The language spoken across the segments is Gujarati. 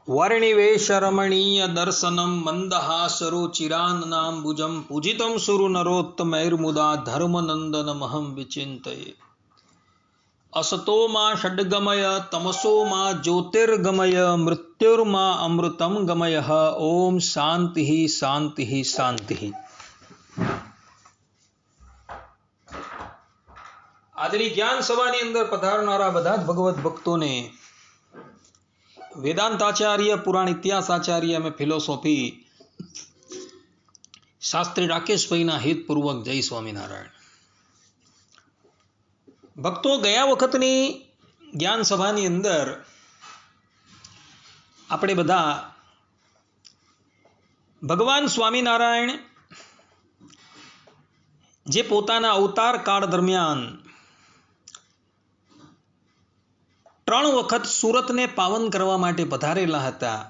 वर्णिवेशरमणीय दर्शनम मंदहासरुचिराननाम्बुजं पूजितं सुरनरोत्तमैर्मुदा धर्मनंदनमहं विचिन्तये। असतो मा षड्गमय तमसो मा ज्योतिर्गमय मृत्युर्मा अमृतं गमयः। ओम शांति शांति शांति। આજની જ્ઞાન સભાની અંદર પધારનારા બધા જ ભગવત ભક્તોને વેદાંતાચાર્ય, પુરાણ ઇતિહાસાચાર્ય અને ફિલોસોફી શાસ્ત્રી રાકેશભાઈના હિતપૂર્વક જય સ્વામિનારાયણ. ભક્તો, ગયા વખતની જ્ઞાન સભાની અંદર આપણે બધા ભગવાન સ્વામિનારાયણ જે પોતાના અવતાર કાળ દરમિયાન 3 વખત સુરતને પાવન કરવા માટે પધારેલા હતા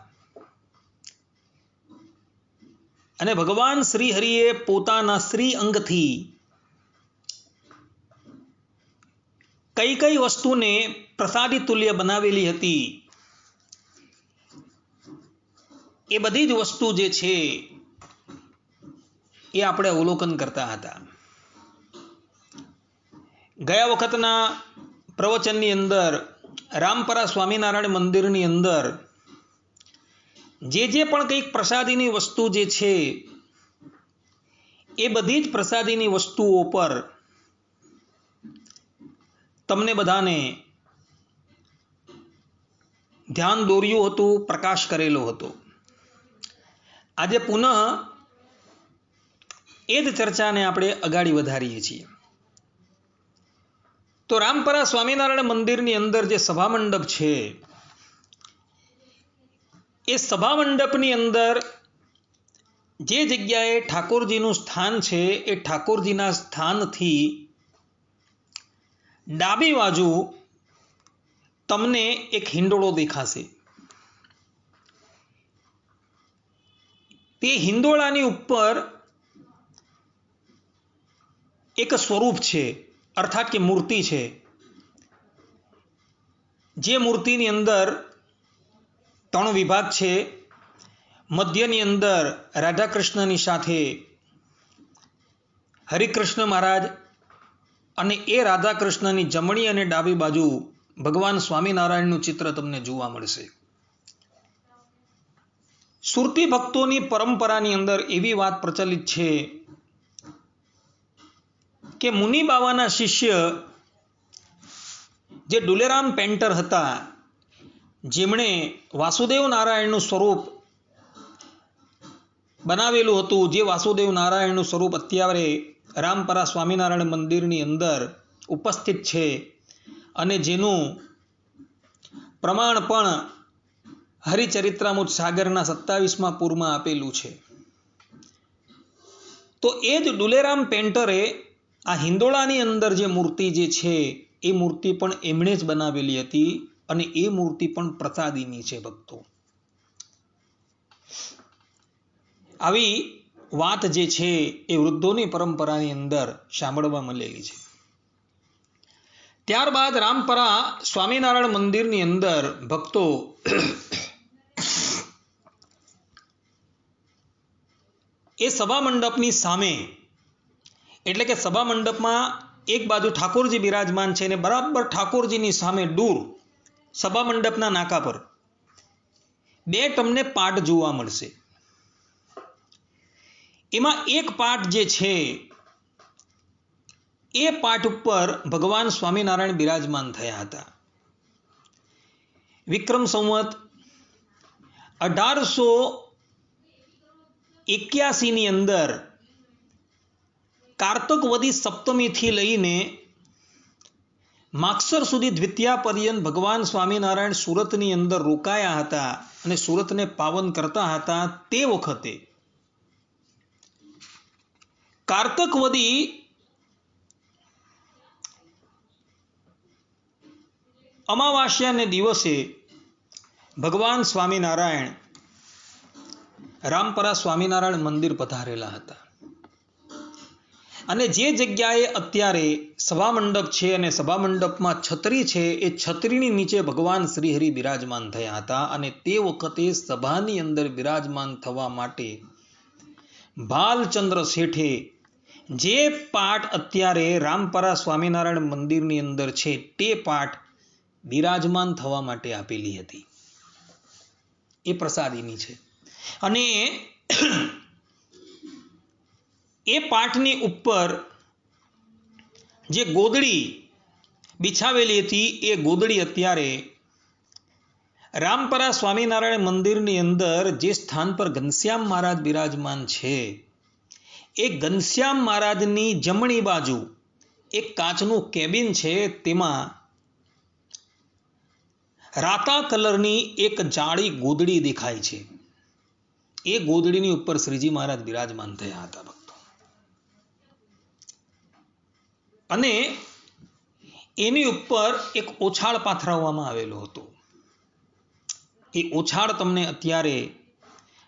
અને ભગવાન શ્રી હરિએ પોતાના શ્રી અંગથી કઈ કઈ વસ્તુને પ્રસાદી તુલ્ય બનાવેલી હતી એ બધી જ વસ્તુ જે છે એ આપણે અવલોકન કરતા હતા. ગયા વખતના પ્રવચનની અંદર રામપરા સ્વામિનારાયણ મંદિરની અંદર જે પણ કંઈક પ્રસાદીની વસ્તુ જે છે એ બધી જ પ્રસાદીની વસ્તુઓ પર તમને બધાને ધ્યાન દોર્યું હતું, પ્રકાશ કરેલો હતો. આજે પુનઃ એ જ ચર્ચાને આપણે અગાડી વધારીએ છીએ. તો રામપરા સ્વામિનારાયણ મંદિરની અંદર જે સભા મંડપ છે એ સભા મંડપની અંદર જે જગ્યાએ ઠાકોરજીનું સ્થાન છે એ ઠાકોરજીના સ્થાનથી ડાબી બાજુ તમને એક હિંડોળો દેખાશે. તે હિંડોળાની ઉપર એક સ્વરૂપ છે, અર્થાત કે મૂર્તિ છે. જે મૂર્તિની અંદર 3 વિભાગ છે. મધ્યની અંદર રાધા કૃષ્ણની સાથે હરિકૃષ્ણ મહારાજ અને એ રાધા કૃષ્ણની જમણી અને ડાબી બાજુ ભગવાન સ્વામિનારાયણનું ચિત્ર તમને જોવા મળશે. સુરતી ભક્તોની પરંપરાની અંદર એવી વાત પ્રચલિત છે કે મુનિ બાવાના શિષ્ય જે ડુલેરામ પેન્ટર હતા, જેમણે વાસુદેવ નારાયણનું સ્વરૂપ બનાવેલું હતું, જે વાસુદેવ નારાયણનું સ્વરૂપ અત્યારે રામપરા સ્વામિનારાયણ મંદિરની અંદર ઉપસ્થિત છે અને જેનું પ્રમાણ પણ હરિચરિત્રામૃત સાગરના 27મા પૂરમાં આપેલું છે. તો એ જ ડુલેરામ પેન્ટરે આ હિંડોળાની અંદર જે મૂર્તિ જે છે એ મૂર્તિ પણ એમણે જ બનાવેલી હતી અને એ મૂર્તિ પણ પ્રસાદીની છે. ભક્તો, આવી વાત જે છે એ વૃદ્ધોની પરંપરાની અંદર સાંભળવા મળેલી છે. ત્યારબાદ રામપરા સ્વામિનારાયણ મંદિરની અંદર ભક્તો એ સભા મંડપની સામે, એટલે કે સભા મંડપમાં એક બાજુ ઠાકોરજી બિરાજમાન છે અને બરાબર ઠાકોરજીની સામે દૂર સભા મંડપના નાકા પર 2 તમને પાટ જોવા મળશે. એમાં એક પાટ જે છે એ પાટ ઉપર ભગવાન સ્વામિનારાયણ બિરાજમાન થયા હતા. વિક્રમ સંવત 1881 ની અંદર કારતક વદી સપ્તમીથી લઈને માગસર સુધી દ્વિતીયા પર્યંત ભગવાન સ્વામિનારાયણ સુરતની અંદર રોકાયા હતા અને સુરતને પાવન કરતા હતા. તે વખતે કારતક વદી અમાવાસ્યાને દિવસે ભગવાન સ્વામિનારાયણ રામપરા સ્વામિનારાયણ મંદિર પધારેલા હતા. અને જે જગ્યાએ અત્યારે સભા મંડપ છે અને સભા મંડપમાં છત્રી છે, એ છત્રીની નીચે ભગવાન શ્રીહરિ બિરાજમાન થયા હતા. અને તે વખતે સભાની અંદર બિરાજમાન થવા માટે ભાલચંદ્ર શેઠે જે પાઠ અત્યારે રામપરા સ્વામિનારાયણ મંદિરની અંદર છે તે પાઠ બિરાજમાન થવા માટે આપેલી હતી. એ પ્રસાદીની છે. અને એ પાઠની ઉપર જે ગોદડી બિછાવેલી હતી, એ ગોદડી અત્યારે રામપરા સ્વામિનારાયણ મંદિરની અંદર જે સ્થાન પર ઘનશ્યામ મહારાજ બિરાજમાન છે, એ ઘનશ્યામ મહારાજની જમણી બાજુ એક કાચનું કેબિન છે, તેમાં રાતા કલરની એક જાડી ગોદડી દેખાય છે. એ ગોદડીની ઉપર શ્રીજી મહારાજ બિરાજમાન થયા હતા ભક્તો. અને એની ઉપર એક ઓછાળ પાથરાવવામાં આવેલો હતો. એ ઓછાળ તમને અત્યારે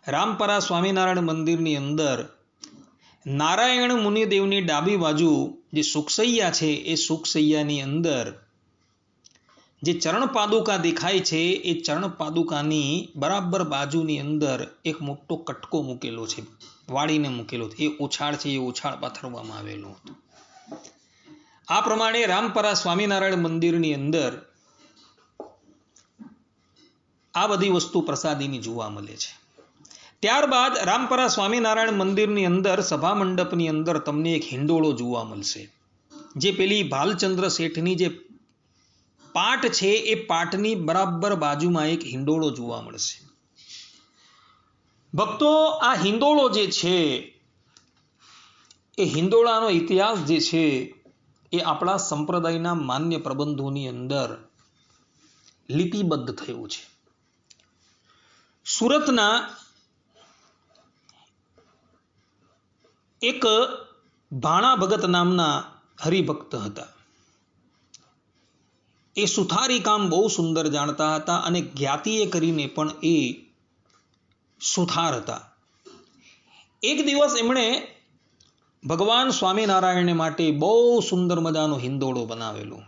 રામપરા સ્વામિનારાયણ મંદિરની અંદર નારાયણ મુનિદેવની ડાબી બાજુ જે સુખસૈયા છે, એ સુખસૈયાની અંદર જે ચરણ પાદુકા દેખાય છે, એ ચરણ પાદુકાની બરાબર બાજુની અંદર એક મોટો કટકો મૂકેલો છે, વાળીને મૂકેલો છે. એ ઓછાળ છે, એ ઓછાળ પાથરવામાં આવેલો હતો. આ પ્રમાણે રામપરા સ્વામિનારાયણ મંદિરની અંદર આ બધી વસ્તુ પ્રસાદીની જોવા મળે છે. ત્યારબાદ રામપરા સ્વામિનારાયણ મંદિરની અંદર સભા મંડપની અંદર તમને એક હિંડોળો જોવા મળશે, જે પેલી ભાલચંદ્ર શેઠની જે પાટ છે, એ પાટની બરાબર બાજુમાં એક હિંડોળો જોવા મળશે. ભક્તો, આ હિંડોળો જે છે, એ હિંડોળાનો ઇતિહાસ જે છે, એ આપણા સંપ્રદાયના માન્ય પ્રબંધોની અંદર લિપિબદ્ધ થયો છે. સુરતના એક ભાણા ભગત નામના હરિભક્ત હતા. એ સુથારી કામ બહુ સુંદર જાણતા હતા અને જ્ઞાતિએ કરીને પણ એ સુથાર હતા. એક દિવસ એમણે ભગવાન સ્વામિનારાયણ માટે બહુ સુંદર મજાનો હિંડોળો બનાવેલો.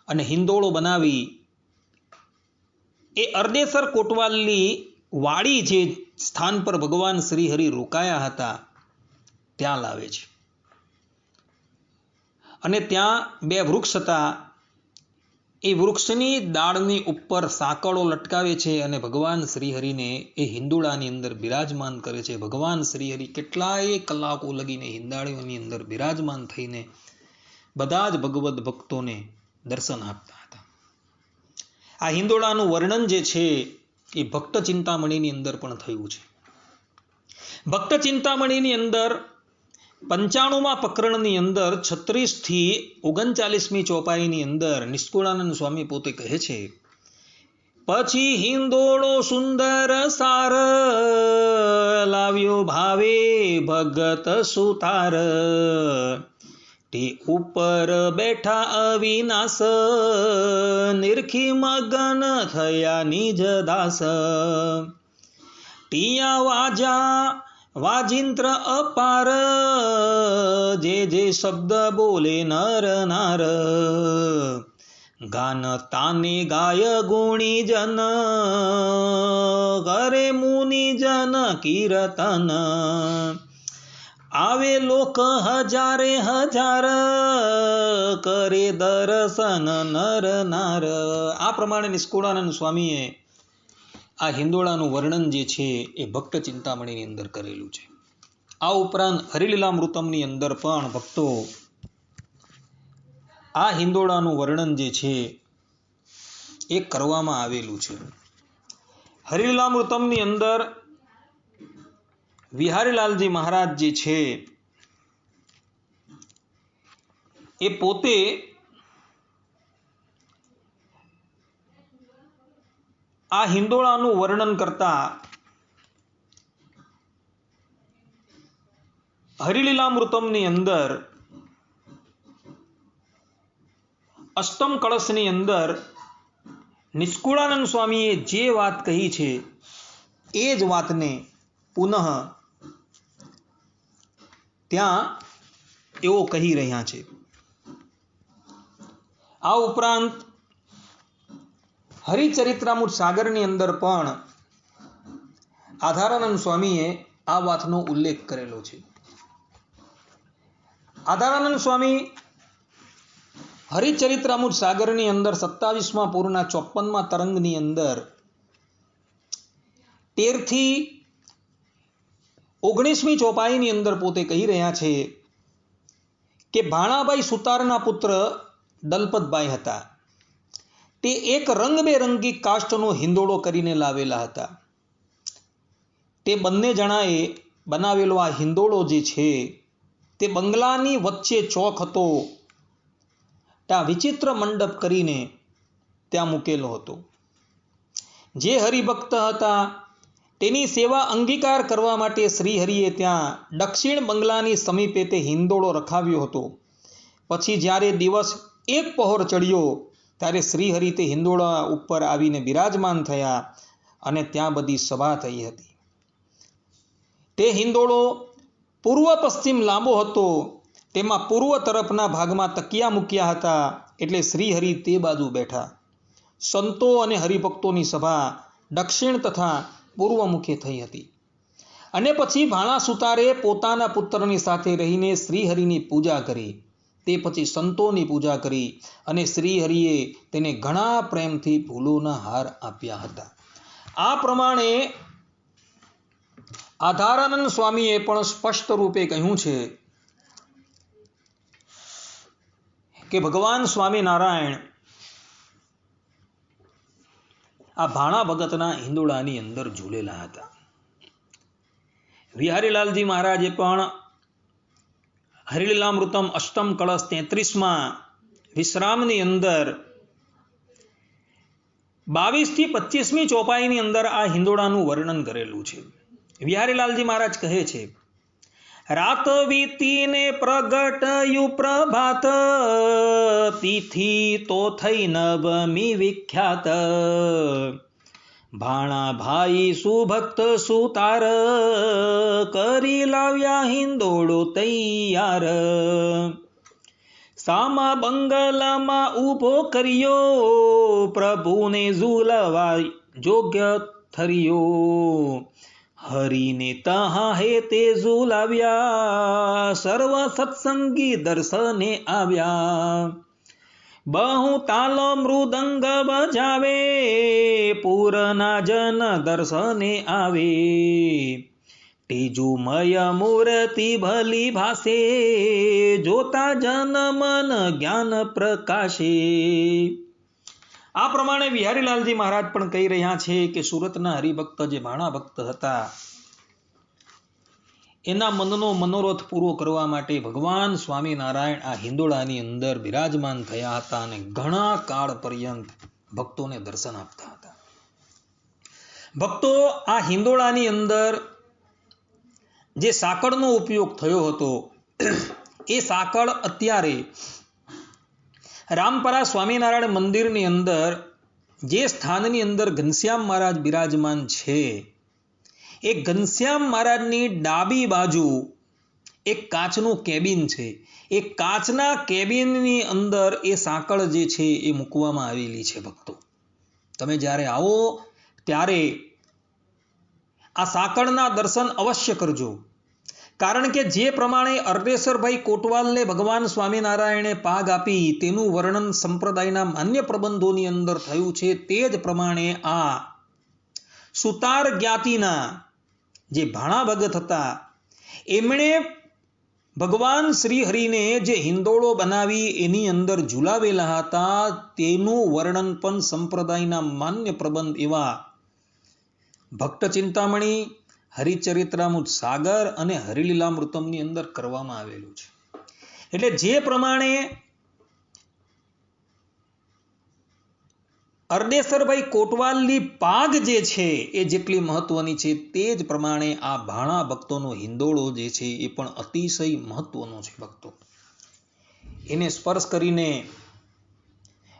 અને હિંડોળો બનાવી એ અરદેસર કોટવાલની વાડી, જે સ્થાન પર ભગવાન શ્રી હરિ રોકાયા હતા, ત્યાં લાવે છે. અને ત્યાં બે વૃક્ષ હતા. એ વૃક્ષની દાળની ઉપર સાંકળો લટકાવે છે અને ભગવાન શ્રીહરિને એ હિંડોળાની અંદર બિરાજમાન કરે છે. ભગવાન શ્રીહરિ કેટલાય કલાકો લગીને હિંડાળીઓની અંદર બિરાજમાન થઈને બધા જ ભગવદ ભક્તોને દર્શન આપતા હતા. આ હિંડોળાનું વર્ણન જે છે, એ ભક્ત ચિંતામણીની અંદર પણ થયું છે. ભક્ત ચિંતામણીની અંદર 95મા પ્રકરણની અંદર 36 થી 39મી ચોપાઈની અંદર નિષ્કુળાનંદ સ્વામી પોતે કહે છે, પછી હિંડોળો સુંદર સાર લાવ્યો ભાવે ભગત સુતાર, તે ઉપર બેઠા અવિનાશ, નિરખી મગન થયા નિજ દાસ, ટિયા વાજા વાજિંત્ર અપાર, જે જે શબ્દ બોલે નર નાર, ગાન તાને ગાય ગુણી જન, કરે મુનિ જન કીર્તન, આવે લોક હજારે હજાર, કરે દર્શન નર નાર. આ પ્રમાણે નિષ્કુળાનંદ સ્વામીએ આ હિંડોળાનું વર્ણન જે છે, એ ભક્ત ચિંતામણીની અંદર કરેલું છે. આ ઉપરાંત હરિલીલામૃતમની અંદર પણ ભક્તો આ હિંડોળાનું વર્ણન જે છે, એ કરવામાં આવેલું છે. હરિલીલામૃતમની અંદર વિહારીલાલજી મહારાજ જે છે, એ પોતે આ હિંડોળાનું વર્ણન કરતા હરિલીલામૃતમની અંદર અષ્ટમ કળશની અંદર નિષ્કુળાનંદ સ્વામીએ જે વાત કહી છે, એ જ વાતને પુનઃ ત્યાં એવો કહી રહ્યા છે. આ ઉપરાંત હરિચરિત્રામૃત સાગરની અંદર પણ આધારાનંદ સ્વામીએ આ વાતનો ઉલ્લેખ કરેલો છે. આધારાનંદ સ્વામી હરિચરિત્રામૃત સાગરની અંદર 27મા પૂરના 54મા તરંગની અંદર 13 થી 19મી ચોપાઈની અંદર પોતે કહી રહ્યા છે કે ભાણાભાઈ સુતારના પુત્ર દલપતભાઈ હતા. તે એક રંગબેરંગી કાષ્ઠનો હિંદોળો કરીને લાવેલા હતા. તે બંને જણાએ બનાવેલો આ હિંદોળો જે છે તે બંગલાની વચ્ચે ચોક હતો, ત્યાં વિચિત્ર મંડપ કરીને ત્યાં મૂકેલો હતો. જે હરિભક્ત હતા તેની સેવા અંગીકાર કરવા માટે શ્રીહરિએ ત્યાં દક્ષિણ બંગલાની સમીપે તે હિંદોળો રખાવ્યો હતો. પછી જ્યારે દિવસ એક પહોર ચડ્યો ત્યારે શ્રીહરિ તે હિંદોળા ઉપર આવીને બિરાજમાન થયા અને ત્યાં બધી સભા થઈ હતી. તે હિંદોળો પૂર્વ પશ્ચિમ લાંબો હતો. તેમાં પૂર્વ તરફના ભાગમાં તકિયા મૂક્યા હતા, એટલે શ્રીહરિ તે બાજુ બેઠા. સંતો અને હરિભક્તોની સભા દક્ષિણ તથા પૂર્વ મુખે થઈ હતી. અને પછી ભાણા સુતારે પોતાના પુત્રની સાથે રહીને શ્રીહરિની પૂજા કરી. તે પછી સંતોની પૂજા કરી અને શ્રીહરિએ તેને ઘણા પ્રેમથી ફૂલોના હાર આપ્યા હતા. આ પ્રમાણે આધારાનંદ સ્વામીએ પણ સ્પષ્ટ રૂપે કહ્યું છે કે ભગવાન સ્વામિનારાયણ આ ભાણા ભગતના હિંદોળાની અંદર ઝૂલેલા હતા. વિહારીલાલજી મહારાજે પણ હરિલીલામૃતમ અષ્ટમ કળશ 33માં વિશ્રામની અંદર 22 થી 25મી ચોપાઈની અંદર આ હિંદોળાનું વર્ણન કરેલું છે. વિહારીલાલજી મહારાજ કહે છે, રાત વીતીને પ્રગટયું પ્રભાત, તિથિ તો થઈ નવમી વિખ્યાત, ભાણા ભાઈ સુભક્ત સુતાર, કરી લાવ્યા હિંદોળો તૈયાર, સામા બંગલામાં ઊભો કર્યો, પ્રભુને ઝૂલવા યોગ્ય થર્યો, હરિને તહા હે તે ઝૂલાવ્યા, સર્વ સત્સંગી દર્શને આવ્યા, બહુ તાલ મૃદંગ બજાવે, પૂરના જન દર્શને આવે, તેજુમય મૂર્તિ ભલી ભાસે, જોતા જન મન જ્ઞાન પ્રકાશે. આ પ્રમાણે વિહારીલાલજી મહારાજ પણ કહી રહ્યા છે કે સુરતના હરિભક્ત જે ભાણા ભક્ત હતા એના મનનો મનોરથ પૂરો કરવા માટે ભગવાન સ્વામિનારાયણ આ હિંદોળાની અંદર બિરાજમાન થયા હતા અને ઘણા કાળ પર્યંત ભક્તોને દર્શન આપતા હતા. ભક્તો, આ હિંદોળાની અંદર જે સાંકળનો ઉપયોગ થયો હતો એ સાંકળ અત્યારે રામપરા સ્વામિનારાયણ મંદિરની અંદર જે સ્થાનની અંદર ઘનશ્યામ મહારાજ બિરાજમાન છે એ ઘનશ્યામ મહારાજની ડાબી બાજુ એક કાચનું કેબિન છે. એ કાચના કેબિનની અંદર એ સાંકળ જે છે એ મૂકવામાં આવેલી છે. ભક્તો, તમે જ્યારે આવો ત્યારે આ સાંકળના દર્શન અવશ્ય કરજો. કારણ કે જે પ્રમાણે અરડેસરભાઈ કોટવાલને ભગવાન સ્વામિનારાયણે પાગ આપી તેનું વર્ણન સંપ્રદાયના માન્ય પ્રબંધોની અંદર થયું છે, તે જ પ્રમાણે આ સુતાર જ્ઞાતિના જે ભાણા ભગત હતા એમણે ભગવાન શ્રી હરિને જે હિંદોળો બનાવી એની અંદર ઝુલાવેલા હતા તેનું વર્ણન પણ સંપ્રદાયના માન્ય પ્રબંધ એવા ભક્ત ચિંતામણી, હરિચરિત્રામૃત સાગર અને હરિલીલામૃતમની અંદર કરવામાં આવેલું છે. એટલે જે પ્રમાણે અરડેસરભાઈ કોટવાલની પાગ જે છે એ જેટલી મહત્વની છે તે જ પ્રમાણે આ ભાણા ભક્તોનો હિંદોળો જે છે એ પણ અતિશય મહત્વનો છે. ભક્તો, એને સ્પર્શ કરીને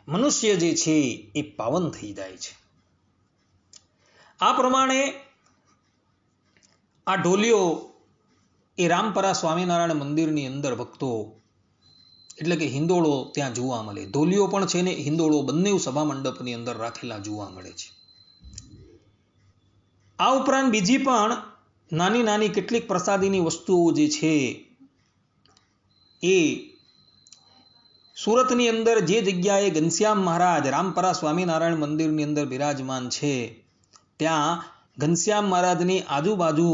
મનુષ્ય જે છે એ પાવન થઈ જાય છે. આ પ્રમાણે આ ઢોલિયો એ રામપરા સ્વામિનારાયણ મંદિરની અંદર ભક્તો એટલે કે હિંદોળો ત્યાં જોવા મળે. ધોલિયો પણ છે ને હિંદોળો બંને સભા મંડપની અંદર રાખેલા જોવા મળે છે. આ ઉપરાંત બીજી પણ નાની નાની કેટલીક પ્રસાદીની વસ્તુઓ જે છે એ સુરતની અંદર જે જગ્યાએ ઘનશ્યામ મહારાજ રામપરા સ્વામિનારાયણ મંદિરની અંદર બિરાજમાન છે ત્યાં ઘનશ્યામ મહારાજની આજુબાજુ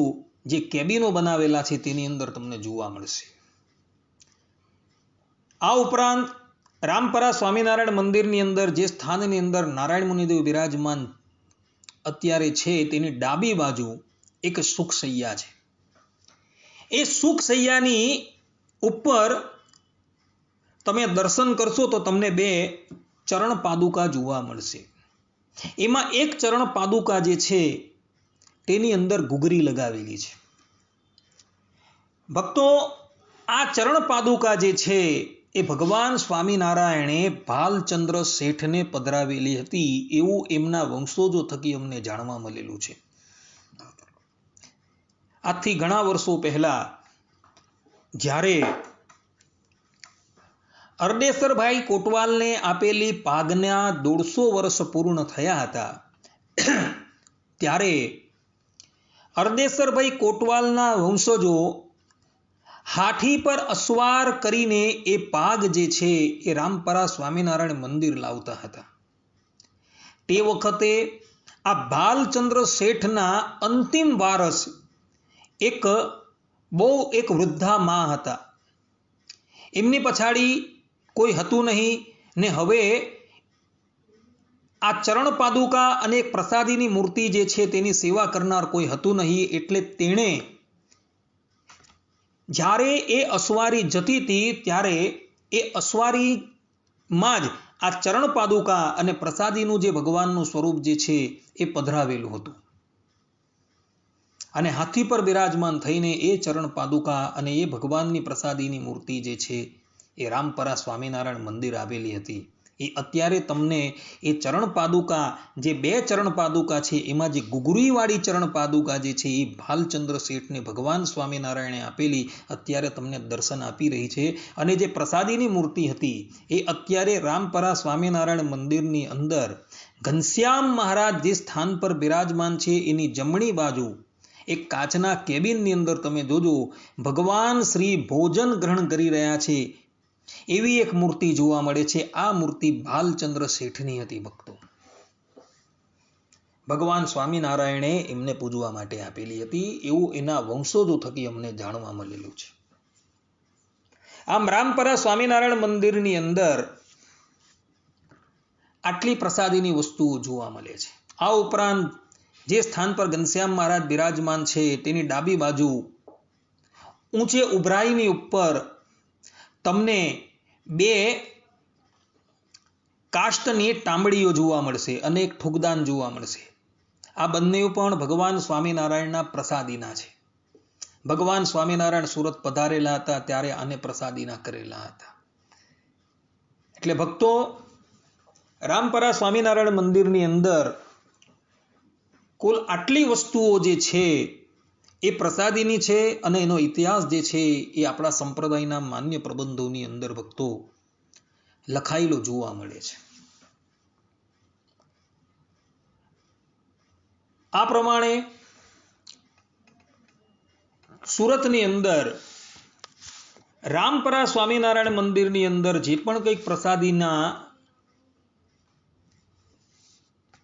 જે કેબિનો બનાવેલા છે તેની અંદર તમને જોવા મળશે. આ ઉપરાંત રામપરા સ્વામિનારાયણ મંદિરની અંદર જે સ્થાનની અંદર નારાયણ મુનિદેવ બિરાજમાન અત્યારે છે તેની ડાબી બાજુ એક સુખસૈયા છે. એ સુખસૈયાની ઉપર તમે દર્શન કરશો તો તમને 2 ચરણ પાદુકા જોવા મળશે. એમાં એક ચરણ પાદુકા જે છે તેની અંદર ઘૂઘરી લગાવેલી છે. ભક્તો આ ચરણ પાદુકા જે છે એ ભગવાન સ્વામિનારાયણે ભાલચંદ્ર શેઠને પધરાવેલી હતી એવું એમના વંશજો થકી અમને જાણવા મળેલું છે. આજથી ઘણા વર્ષો પહેલા જ્યારે અરડેસરભાઈ કોટવાલને આપેલી પાગના 150 વર્ષ પૂર્ણ થયા હતા ત્યારે અરડેસરભાઈ કોટવાલના વંશજો હાથી પર અસવાર કરીને એ પાગ જે છે એ રામપરા સ્વામિનારાયણ મંદિર લાવતા હતા. તે વખતે આ ભાલચંદ્ર શેઠના અંતિમ વારસ એક વૃદ્ધા માં હતા. એમની પછાડી કોઈ હતું નહીં ને હવે આ ચરણ પાદુકા અને પ્રસાદીની મૂર્તિ જે છે તેની સેવા કરનાર કોઈ હતું નહીં. એટલે તેણે જ્યારે એ અસવારી જતી હતી ત્યારે એ અસવારીમાં જ આ ચરણ પાદુકા અને પ્રસાદીનું જે ભગવાનનું સ્વરૂપ જે છે એ પધરાવેલું હતું. અને હાથી પર બિરાજમાન થઈને એ ચરણ પાદુકા અને એ ભગવાનની પ્રસાદીની મૂર્તિ જે છે એ રામપરા સ્વામિનારાયણ મંદિર આવેલી હતી. એ અત્યારે તમને એ ચરણ પાદુકા જે 2 ચરણ પાદુકા છે એમાં જે ઘૂઘરીવાળી ચરણ પાદુકા જે છે એ ભાલચંદ્ર શેઠને ભગવાન સ્વામિનારાયણે આપેલી અત્યારે તમને દર્શન આપી રહી છે. અને જે પ્રસાદીની મૂર્તિ હતી એ અત્યારે રામપરા સ્વામિનારાયણ મંદિરની અંદર ઘનશ્યામ મહારાજ જે સ્થાન પર બિરાજમાન છે એની જમણી બાજુ એક કાચના કેબિનની અંદર તમે જોજો ભગવાન શ્રી ભોજન ગ્રહણ કરી રહ્યા છે એવી એક મૂર્તિ જોવા મળે છે. આ મૂર્તિ ભાલચંદ્ર શેઠની હતી ભક્તો. ભગવાન સ્વામિનારાયણે એમને પૂજવા માટે આપેલી હતી એવું એના વંશજો થકી અમને જાણવા મળેલું છે. આમ રામપરા સ્વામિનારાયણ મંદિરની અંદર આટલી પ્રસાદીની વસ્તુઓ જોવા મળે છે. આ ઉપરાંત જે સ્થાન પર ઘનશ્યામ મહારાજ બિરાજમાન છે તેની ડાબી બાજુ ઊંચે ઉભરાઈની ઉપર તમને 2 કાષ્ટની તાંબડીઓ જોવા મળશે અને એક ઠુકદાન જોવા મળશે. આ બંને પણ ભગવાન સ્વામિનારાયણના પ્રસાદીના છે. ભગવાન સ્વામિનારાયણ સુરત પધારેલા હતા ત્યારે આને પ્રસાદીના કરેલા હતા. એટલે ભક્તો રામપરા સ્વામિનારાયણ મંદિરની અંદર કુલ આટલી વસ્તુઓ જે છે એ પ્રસાદીની છે અને એનો ઇતિહાસ જે છે એ આપણા સંપ્રદાયના માન્ય પ્રબંધોની અંદર ભક્તો લખાયેલો જોવા મળે છે. આ પ્રમાણે સુરતની અંદર રામપરા સ્વામિનારાયણ મંદિરની અંદર જે પણ કંઈક પ્રસાદીના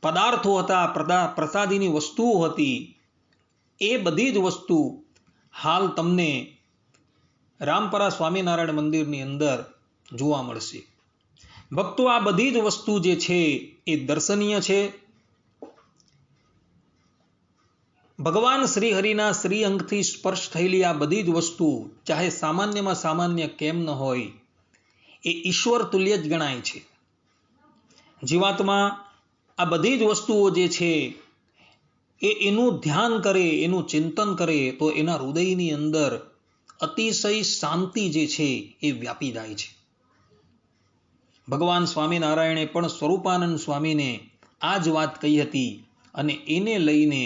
પદાર્થો હતા, પ્રસાદીની વસ્તુઓ હતી, એ બધી જ વસ્તુ હાલ તમને રામપરા સ્વામિનારાયણ મંદિરની અંદર જોવા મળશે. ભક્તો આ બધી જ વસ્તુ જે છે એ દર્શનીય છે. ભગવાન શ્રી હરિના શ્રી અંગથી સ્પર્શ થયેલી આ બધી જ વસ્તુ ચાહે સામાન્યમાં સામાન્ય કેમ ન હોય એ ઈશ્વર તુલ્ય જ ગણાય છે. જીવાત્મા આ બધી જ વસ્તુઓ જે છે એ એનું ધ્યાન કરે, એનું ચિંતન કરે તો એના હૃદયની અંદર અતિશય શાંતિ જે છે એ વ્યાપી જાય છે. ભગવાન સ્વામિનારાયણે પણ સ્વરૂપાનંદ સ્વામીને આ જ વાત કહી હતી અને એને લઈને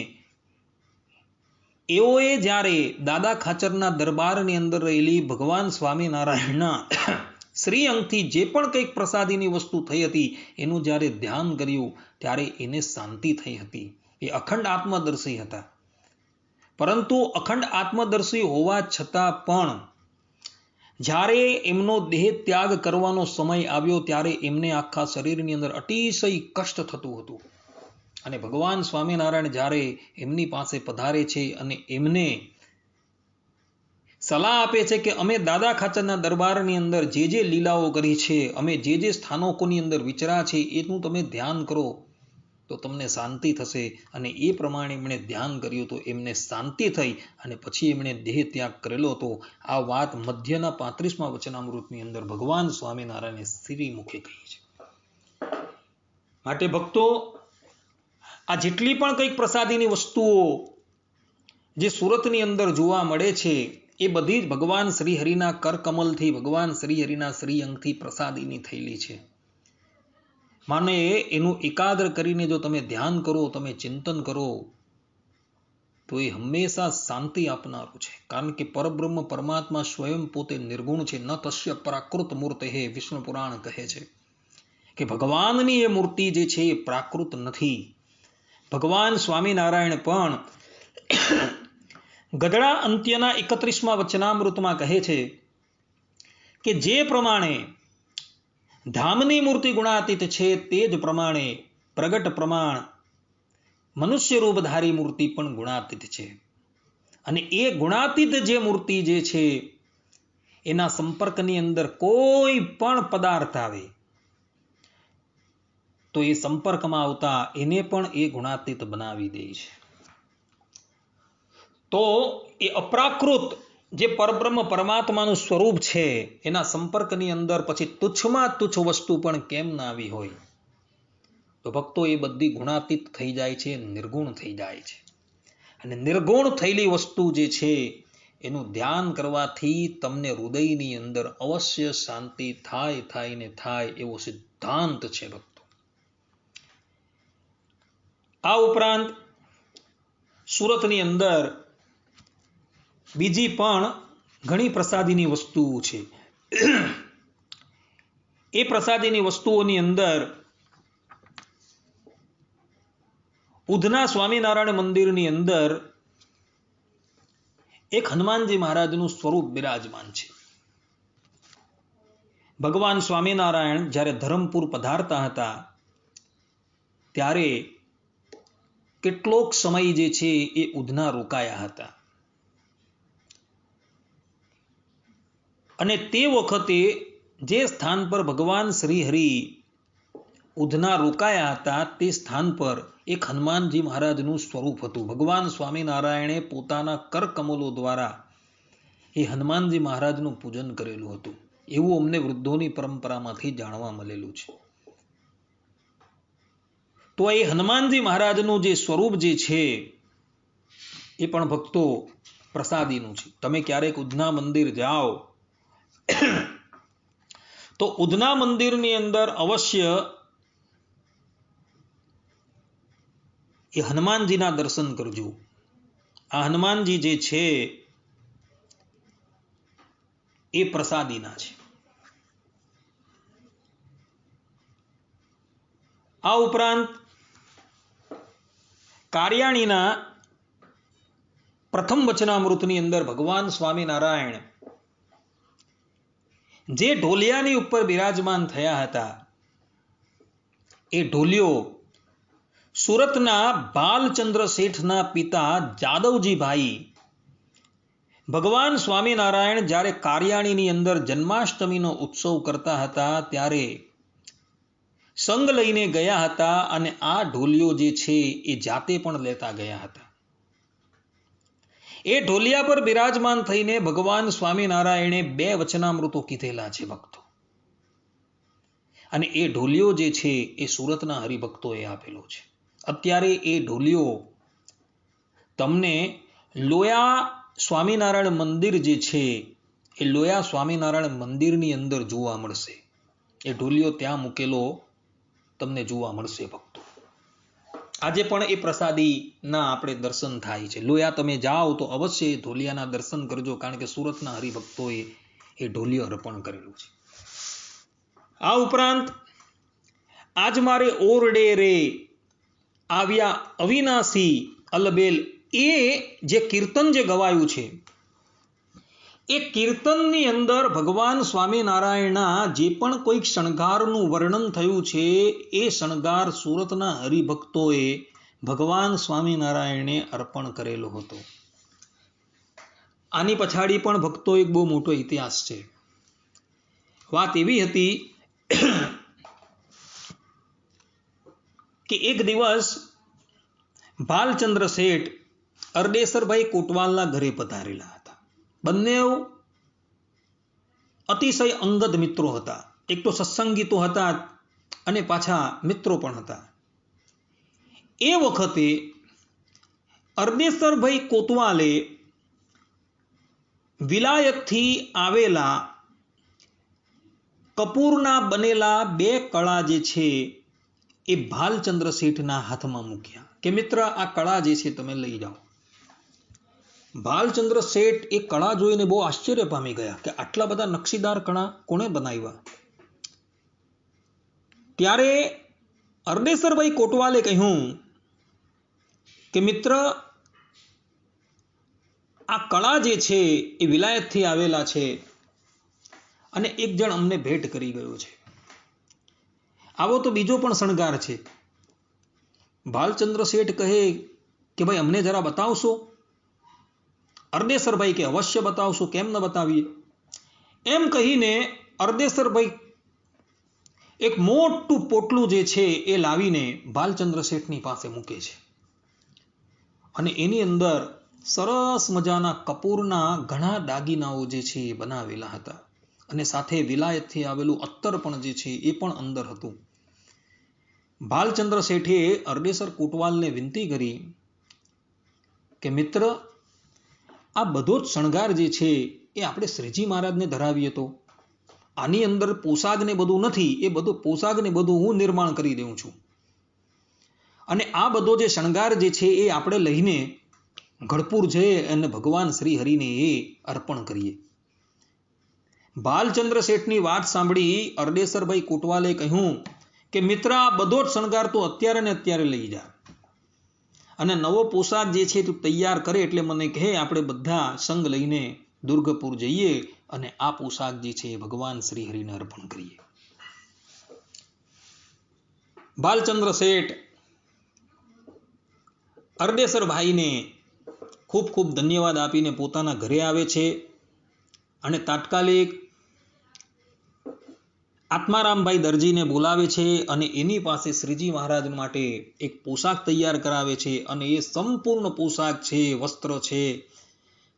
એઓએ જ્યારે દાદા ખાચરના દરબારની અંદર રહેલી ભગવાન સ્વામિનારાયણના શ્રી અંગથી જે પણ કંઈક પ્રસાદીની વસ્તુ થઈ હતી એનું જ્યારે ધ્યાન કર્યું ત્યારે એને શાંતિ થઈ હતી. એ અખંડ આત્મદર્શી હતા. પરંતુ અખંડ આત્મદર્શી હોવા છતાં પણ જ્યારે એમનો દેહ ત્યાગ કરવાનો સમય આવ્યો ત્યારે એમને આખા શરીરની અંદર અતિશય કષ્ટ થતું હતું. અને ભગવાન સ્વામિનારાયણ જ્યારે એમની પાસે પધારે છે અને એમને સલાહ આપે છે કે અમે દાદા ખાચરના દરબારની અંદર જે જે લીલાઓ કરી છે, અમે જે જે સ્થાનકોની અંદર વિચરા છે એનું તમે ધ્યાન કરો તો તમને શાંતિ થશે. અને એ પ્રમાણે એમણે ધ્યાન કર્યું તો એમને શાંતિ થઈ અને પછી એમણે દેહ ત્યાગ કરેલો હતો. આ વાત મધ્યના 35મા વચનામૃતની અંદર ભગવાન સ્વામિનારાયણે શ્રી મુખે કહી છે. માટે ભક્તો, આ જેટલી પણ કંઈક પ્રસાદીની વસ્તુઓ જે સુરતની અંદર જોવા મળે છે એ બધી જ ભગવાન શ્રી હરિના કરકમલથી, ભગવાન શ્રી હરિના શ્રી અંગથી પ્રસાદીની થયેલી છે. માને એનું એકાગ્ર કરીને જો તમે ધ્યાન કરો, તમે ચિંતન કરો તો એ હંમેશા શાંતિ આપનારું છે. કારણ કે પરબ્રહ્મ પરમાત્મા સ્વયં પોતે નિર્ગુણ છે. ન તસ્ય પ્રાકૃત મૂર્તે હે, વિષ્ણુ પુરાણ કહે છે કે ભગવાનની એ મૂર્તિ જે છે એ પ્રાકૃત નથી. ભગવાન સ્વામિનારાયણ પણ ગઢડા અંત્યના 31મા વચનામૃતમાં કહે છે કે જે પ્રમાણે ધામની મૂર્તિ ગુણાતીત છે તે જ પ્રમાણે પ્રગટ પ્રમાણ મનુષ્ય રૂપધારી મૂર્તિ પણ ગુણાતીત છે. અને એ ગુણાતીત જે મૂર્તિ જે છે એના સંપર્કની અંદર કોઈ પણ પદાર્થ આવે તો એ સંપર્કમાં આવતા એને પણ એ ગુણાતીત બનાવી દે છે. તો એ અપ્રાકૃત જે પરબ્રહ્મ પરમાત્માનું સ્વરૂપ છે એના સંપર્કની અંદર પછી તુચ્છમાં તુચ્છ વસ્તુ પણ કેમ ના આવી હોય. તો ભક્તો એ બધી ગુણાતીત થઈ જાય છે, નિર્ગુણ થઈ જાય છે. અને નિર્ગુણ થયેલી વસ્તુ જે છે એનું ધ્યાન કરવાથી તમને હૃદયની અંદર અવશ્ય શાંતિ થાય ને થાય એવો સિદ્ધાંત છે ભક્તો. આ ઉપરાંત સુરતની અંદર બીજી પણ ઘણી પ્રસાદીની વસ્તુઓ છે. એ પ્રસાદીની વસ્તુઓની અંદર ઉધના સ્વામિનારાયણ મંદિરની અંદર એક હનુમાનજી મહારાજનું સ્વરૂપ બિરાજમાન છે. ભગવાન સ્વામિનારાયણ જ્યારે ધરમપુર પધારતા હતા ત્યારે કેટલોક સમય જે છે એ ઉધના રોકાયા હતા. અને તે વખતે જે સ્થાન પર ભગવાન શ્રી હરિ ઉધના રોકાયા હતા તે સ્થાન પર એક હનુમાનજી મહારાજનું સ્વરૂપ હતું. ભગવાન સ્વામિનારાયણે પોતાના કરકમલો દ્વારા એ હનુમાનજી મહારાજનું પૂજન કરેલું હતું એવું અમને વૃદ્ધોની પરંપરામાંથી જાણવા મળેલું છે. તો એ હનુમાનજી મહારાજનું જે સ્વરૂપ જે છે એ પણ ભક્તો પ્રસાદીનું છે. તમે ક્યારેક ઉધના મંદિર જાઓ તો ઉધના મંદિરની અંદર અવશ્ય એ હનુમાનજીના દર્શન કરજો. આ હનુમાનજી જે છે એ પ્રસાદીના છે. આ ઉપરાંત કારિયાણીના પ્રથમ વચનામૃતની અંદર ભગવાન સ્વામિનારાયણ જે ઢોલિયાની ઉપર બિરાજમાન થયા હતા એ ઢોલિયો સુરતના બાલચંદ્ર શેઠના પિતા જાદવજીભાઈ ભગવાન સ્વામિનારાયણ જ્યારે કારિયાણીની અંદર જન્માષ્ટમીનો ઉત્સવ કરતા હતા ત્યારે સંગ લઈને ગયા હતા અને આ ઢોલિયો જે છે એ જાતે પણ લેતા ગયા હતા. એ ઢોલિયા પર બિરાજમાન થઈને ભગવાન સ્વામિનારાયણે 2 વચનામૃતો કીધેલા છે ભક્તો. અને એ ઢોલિયો જે છે એ સુરતના હરિભક્તોએ આપેલો છે. અત્યારે એ ઢોલિયો તમને લોયા સ્વામિનારાયણ મંદિર જે છે એ લોયા સ્વામિનારાયણ મંદિરની અંદર જોવા મળશે. એ ઢોલિયો ત્યાં મૂકેલો તમને જોવા મળશે ભક્તો. આજે પણ એ પ્રસાદીના આપણે દર્શન થાય છે. લોયા તમે જાઓ તો અવશ્ય એ ઢોલિયાના દર્શન કરજો, કારણ કે સુરતના હરિભક્તોએ એ ઢોલિયો અર્પણ કરેલું છે. આ ઉપરાંત આજ મારે ઓરડે રે આવ્યા અવિનાશી અલબેલ, એ જે કીર્તન જે ગવાયું છે એ કીર્તનની અંદર ભગવાન સ્વામિનારાયણના જે પણ કોઈક શણગારનું વર્ણન થયું છે એ શણગાર સુરતના હરિભક્તોએ ભગવાન સ્વામિનારાયણે અર્પણ કરેલો હતો. આની પછાડી પણ ભક્તો એક બહુ મોટો ઇતિહાસ છે. વાત એવી હતી કે એક દિવસ ભાલચંદ્ર શેઠ અરડેસરભાઈ કોટવાલના ઘરે પધારેલા હતા. બંને અતિશય અંગત મિત્રો હતા. એક તો સત્સંગીતો હતા અને પાછા મિત્રો પણ હતા. એ વખતે અરડેસરભાઈ કોતવાલે વિલાયતથી આવેલા કપૂરના બનેલા 2 કળા જે છે એ ભાલચંદ્ર શેઠના હાથમાં મૂક્યા કે મિત્ર, આ કળા જે છે તમે લઈ જાઓ. ભાલચંદ્ર શેઠ એ કળા જોઈને બહુ આશ્ચર્ય પામી ગયા કે આટલા બધા નકશીદાર કળા કોણે બનાવ્યા. ત્યારે અરડેસરભાઈ કોટવાલે કહ્યું કે મિત્ર, આ કળા જે છે એ વિલાયતથી આવેલા છે અને એક જણ અમને ભેટ કરી ગયો છે. આવો તો બીજો પણ શણગાર છે. ભાલચંદ્ર શેઠ કહે કે ભાઈ અમને જરા બતાવશો? અરડેસરભાઈ કે અવશ્ય બતાવશો, કેમ ન બતાવીએ. એમ કહીને અરડેસરભાઈ એક મોટું પોટલું જે છે એ લાવીને ભાલચંદ્ર શેઠની પાસે મૂકે છે અને એની અંદર સરસ મજાના કપૂરના ઘણા દાગીનાઓ જે છે એ બનાવેલા હતા અને સાથે વિલાયતથી આવેલું અત્તર પણ જે છે એ પણ અંદર હતું. ભાલચંદ્ર શેઠે અરડેસર કોટવાલને વિનંતી કરી કે મિત્ર, આ બધો જ શણગાર જે છે એ આપણે શ્રીજી મહારાજને ધરાવીએ તો આની અંદર પોશાક ને બધું નથી, એ બધું પોશાક ને બધું હું નિર્માણ કરી દઉં છું અને આ બધો જે શણગાર જે છે એ આપણે લઈને ગઢપુર જઈએ અને ભગવાન શ્રી હરિને એ અર્પણ કરીએ. ભાલચંદ્ર શેઠની વાત સાંભળી અરડેસરભાઈ કોટવાલે કહ્યું કે મિત્ર, આ બધો જ શણગાર તું અત્યારે ને અત્યારે લઈ જા અને નવો પોશાક જે છે તું તૈયાર કરે એટલે મને કહે, આપણે બધા સંગ લઈને દુર્ગપુર જઈએ અને આ પોશાક જે છે ભગવાન શ્રી હરિને અર્પણ કરીએ. ભાલચંદ્ર શેઠ અરડેસરભાઈને ખૂબ ખૂબ ધન્યવાદ આપીને પોતાના ઘરે આવે છે અને તાત્કાલિક આત્મારામભાઈ દરજીને બોલાવે છે અને એની પાસે શ્રીજી મહારાજ માટે એક પોશાક તૈયાર કરાવે છે અને એ સંપૂર્ણ પોશાક છે, વસ્ત્ર છે,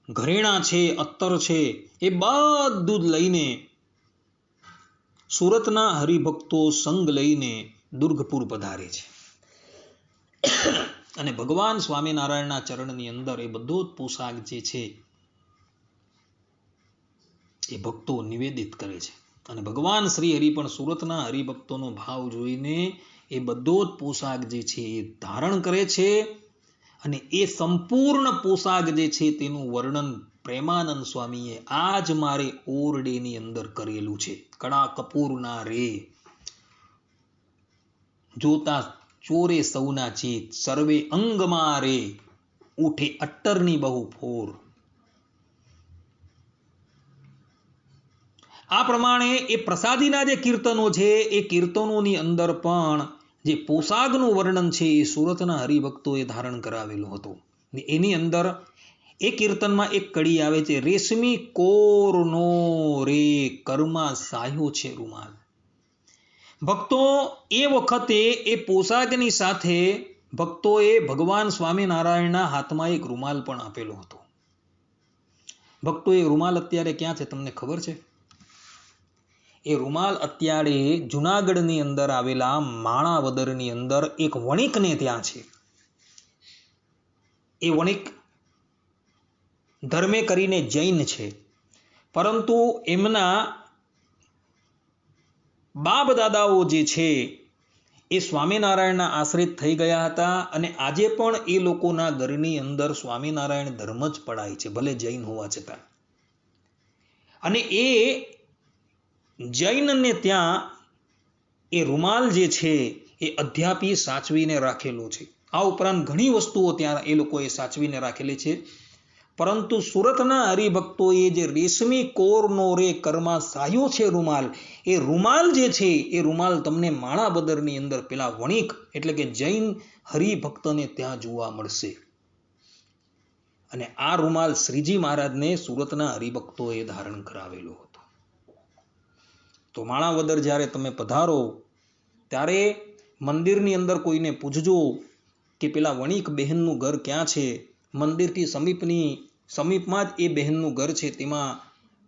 ઘરેણા છે, અત્તર છે, એ બધું જ લઈને સુરતના હરિભક્તો સંગ લઈને દુર્ગપુર પધારે છે અને ભગવાન સ્વામિનારાયણના ચરણની અંદર એ બધો જ પોશાક જે છે એ ભક્તો નિવેદિત કરે છે અને ભગવાન શ્રી હરિ પણ સુરતના હરિભક્તોનો ભાવ જોઈને એ બધો જ પોશાક જે છે એ ધારણ કરે છે અને એ સંપૂર્ણ પોશાક જે છે તેનું વર્ણન પ્રેમાનંદ સ્વામીએ આજ મારે ઓરડેની અંદર કરેલું છે. કળા કપૂરના રે જોતા ચોરે સૌના ચિત, સર્વે અંગમાં રે ઉઠે અટ્ટરની બહુ ફોર. આ પ્રમાણે એ પ્રસાદીના જે કીર્તનો છે એ કીર્તનોની અંદર પણ જે પોશાકનું વર્ણન છે એ સુરતના હરિભક્તોએ ધારણ કરાવેલું હતું. એની અંદર એ કીર્તનમાં એક કડી આવે છે, રેશમી કોરનો રે કર્મા સાયો છે રૂમાલ. ભક્તો એ વખતે એ પોશાકની સાથે ભક્તોએ ભગવાન સ્વામિનારાયણના હાથમાં એક રૂમાલ પણ આપેલો હતો. ભક્તો એ રૂમાલ અત્યારે ક્યાં છે તમને ખબર છે? એ રૂમાલ અત્યારે જુનાગઢની અંદર આવેલા માણાવદરની અંદર એક વણિકને ત્યાં છે. એ વણિક ધર્મે કરીને જૈન છે, પરંતુ એમના બાપ દાદાઓ જે છે એ સ્વામિનારાયણના આશ્રિત થઈ ગયા હતા અને આજે પણ એ લોકોના ઘરની અંદર સ્વામિનારાયણ ધર્મ જ પડાય છે, ભલે જૈન હોવા છતાં. અને એ જૈનને ત્યાં એ રૂમાલ જે છે એ અધ્યાપી સાચવીને રાખેલું છે. આ ઉપરાંત ઘણી વસ્તુઓ ત્યાં એ લોકોએ સાચવીને રાખેલી છે. પરંતુ સુરતના હરિભક્તોએ જે રેશમી કોરનો રે કરમાં સાયો છે રૂમાલ, એ રૂમાલ જે છે એ રૂમાલ તમને માણાબદરની અંદર પેલા વણિક એટલે કે જૈન હરિભક્તને ત્યાં જોવા મળશે. અને આ રૂમાલ શ્રીજી મહારાજને સુરતના હરિભક્તોએ ધારણ કરાવેલો હતો. તો માણાવદર જ્યારે તમે પધારો ત્યારે મંદિરની અંદર કોઈને પૂછજો કે પેલા વણિક બહેનનું ઘર ક્યાં છે. મંદિરથી સમીપમાં જ એ બહેનનું ઘર છે, તેમાં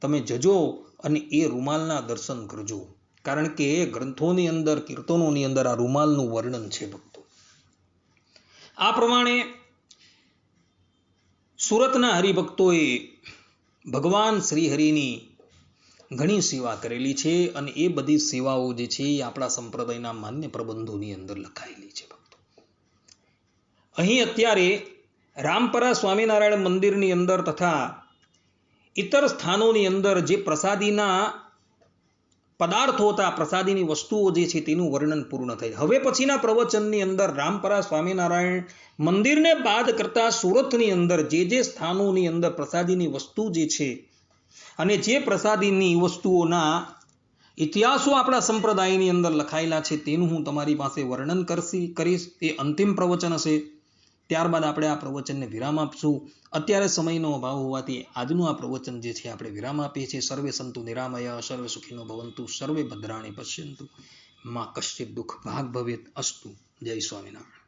તમે જજો અને એ રૂમાલના દર્શન કરજો. કારણ કે ગ્રંથોની અંદર, કીર્તનોની અંદર આ રૂમાલનું વર્ણન છે ભક્તો. આ પ્રમાણે સુરતના હરિભક્તોએ ભગવાન શ્રી હરિની ઘણી સેવા કરેલી છે અને એ બધી સેવાઓ જે છે એ આપણા સંપ્રદાયના માન્ય પ્રબંધોની અંદર લખાયેલી છે ભક્તો. અહીં અત્યારે રામપરા સ્વામિનારાયણ મંદિરની અંદર તથા ઇતર સ્થાનોની અંદર જે પ્રસાદીના પદાર્થો હતા, પ્રસાદીની વસ્તુઓ જે છે તેનું વર્ણન પૂર્ણ થાય. હવે પછીના પ્રવચનની અંદર રામપરા સ્વામિનારાયણ મંદિરને બાદ કરતા સુરતની અંદર જે સ્થાનોની અંદર પ્રસાદીની વસ્તુ જે છે અને જે પ્રસાદીની વસ્તુઓના ઇતિહાસો આપણા સંપ્રદાયની અંદર લખાયેલા છે તેનું હું તમારી પાસે વર્ણન કરીશ. એ અંતિમ પ્રવચન હશે. ત્યારબાદ આપણે આ પ્રવચનને વિરામ આપશું. અત્યારે સમયનો અભાવ હોવાથી આજનું આ પ્રવચન જે છે આપણે વિરામ આપીએ છીએ. સર્વે સંતુ નિરામયા, સર્વે સુખીનો ભવંતુ, સર્વે ભદ્રાણી પશ્યંતુ, મા કશ્ચિત દુઃખ ભાગ ભવેત અસ્તુ. જય સ્વામિનારાયણ.